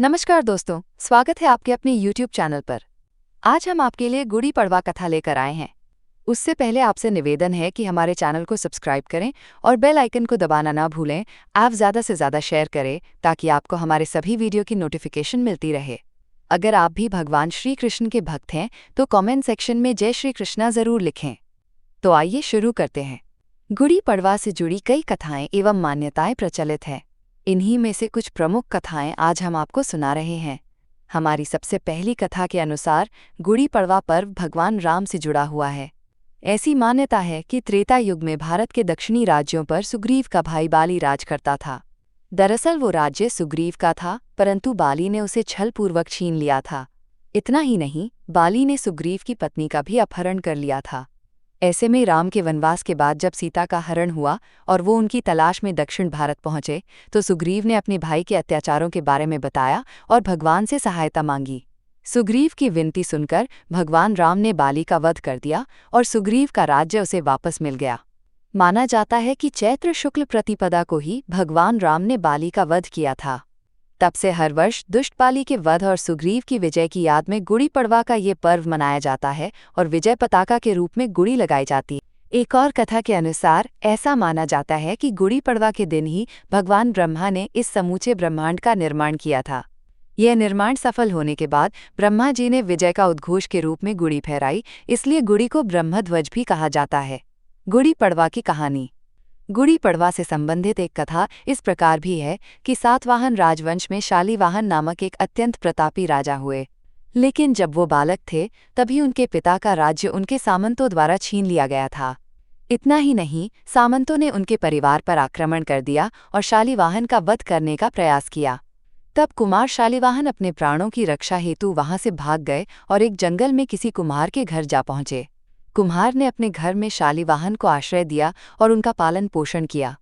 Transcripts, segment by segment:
नमस्कार दोस्तों, स्वागत है आपके अपने YouTube चैनल पर। आज हम आपके लिए गुड़ी पड़वा कथा लेकर आए हैं। उससे पहले आपसे निवेदन है कि हमारे चैनल को सब्सक्राइब करें और बेल आइकन को दबाना ना भूलें। आप ज़्यादा से ज़्यादा शेयर करें ताकि आपको हमारे सभी वीडियो की नोटिफिकेशन मिलती रहे। अगर आप भी भगवान श्री कृष्ण के भक्त हैं तो कमेंट सेक्शन में जय श्री कृष्णा ज़रूर लिखें। तो आइए शुरू करते हैं। गुड़ी पड़वा से जुड़ी कई कथाएं एवं मान्यताएं प्रचलित हैं। इन्हीं में से कुछ प्रमुख कथाएं आज हम आपको सुना रहे हैं। हमारी सबसे पहली कथा के अनुसार गुड़ी पड़वा पर्व भगवान राम से जुड़ा हुआ है। ऐसी मान्यता है कि त्रेता युग में भारत के दक्षिणी राज्यों पर सुग्रीव का भाई बाली राज करता था। दरअसल वो राज्य सुग्रीव का था, परंतु बाली ने उसे छलपूर्वक छीन लिया था। इतना ही नहीं, बाली ने सुग्रीव की पत्नी का भी अपहरण कर लिया था। ऐसे में राम के वनवास के बाद जब सीता का हरण हुआ और वो उनकी तलाश में दक्षिण भारत पहुंचे तो सुग्रीव ने अपने भाई के अत्याचारों के बारे में बताया और भगवान से सहायता मांगी। सुग्रीव की विनती सुनकर भगवान राम ने बाली का वध कर दिया और सुग्रीव का राज्य उसे वापस मिल गया। माना जाता है कि चैत्र शुक्ल प्रतिपदा को ही भगवान राम ने बाली का वध किया था। तब से हर वर्ष दुष्ट बाली के वध और सुग्रीव की विजय की याद में गुड़ी पड़वा का ये पर्व मनाया जाता है और विजय पताका के रूप में गुड़ी लगाई जाती है। एक और कथा के अनुसार ऐसा माना जाता है कि गुड़ी पड़वा के दिन ही भगवान ब्रह्मा ने इस समूचे ब्रह्मांड का निर्माण किया था। यह निर्माण सफल होने के बाद ब्रह्मा जी ने विजय का उद्घोष के रूप में गुड़ी फहराई, इसलिए गुड़ी को ब्रह्मध्वज भी कहा जाता है। गुड़ी पड़वा की कहानी। गुड़ी पड़वा से संबंधित एक कथा इस प्रकार भी है कि सातवाहन राजवंश में शालीवाहन नामक एक अत्यंत प्रतापी राजा हुए। लेकिन जब वो बालक थे तभी उनके पिता का राज्य उनके सामंतों द्वारा छीन लिया गया था। इतना ही नहीं, सामंतों ने उनके परिवार पर आक्रमण कर दिया और शालीवाहन का वध करने का प्रयास किया। तब कुमार शालीवाहन अपने प्राणों की रक्षा हेतु वहां से भाग गए और एक जंगल में किसी कुम्हार के घर जा पहुंचे। कुम्हार ने अपने घर में शालीवाहन को आश्रय दिया और उनका पालन पोषण किया।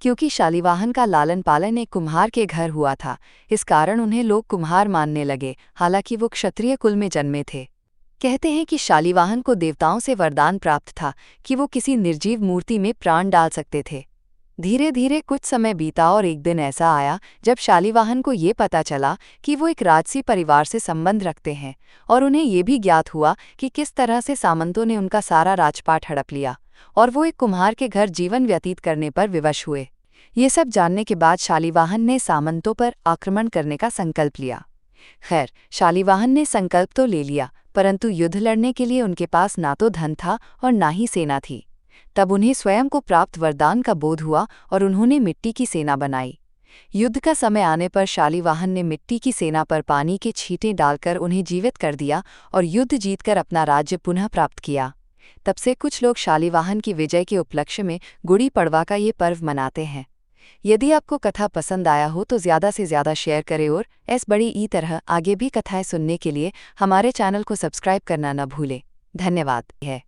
क्योंकि शालीवाहन का लालन पालन एक कुम्हार के घर हुआ था, इस कारण उन्हें लोग कुम्हार मानने लगे, हालांकि वो क्षत्रिय कुल में जन्मे थे। कहते हैं कि शालीवाहन को देवताओं से वरदान प्राप्त था कि वो किसी निर्जीव मूर्ति में प्राण डाल सकते थे। धीरे धीरे कुछ समय बीता और एक दिन ऐसा आया जब शालीवाहन को ये पता चला कि वो एक राजसी परिवार से संबंध रखते हैं और उन्हें ये भी ज्ञात हुआ कि किस तरह से सामंतों ने उनका सारा राजपाट हड़प लिया और वो एक कुम्हार के घर जीवन व्यतीत करने पर विवश हुए। ये सब जानने के बाद शालीवाहन ने सामंतों पर आक्रमण करने का संकल्प लिया। खैर, शालीवाहन ने संकल्प तो ले लिया, परंतु युद्ध लड़ने के लिए उनके पास ना तो धन था और ना ही सेना थी। तब उन्हें स्वयं को प्राप्त वरदान का बोध हुआ और उन्होंने मिट्टी की सेना बनाई। युद्ध का समय आने पर शालीवाहन ने मिट्टी की सेना पर पानी के छींटे डालकर उन्हें जीवित कर दिया और युद्ध जीतकर अपना राज्य पुनः प्राप्त किया। तब से कुछ लोग शालीवाहन की विजय के उपलक्ष्य में गुड़ी पड़वा का ये पर्व मनाते हैं। यदि आपको कथा पसंद आया हो तो ज़्यादा से ज़्यादा शेयर करें और बड़ी ई तरह आगे भी कथाएं सुनने के लिए हमारे चैनल को सब्सक्राइब करना न भूलें। धन्यवाद है।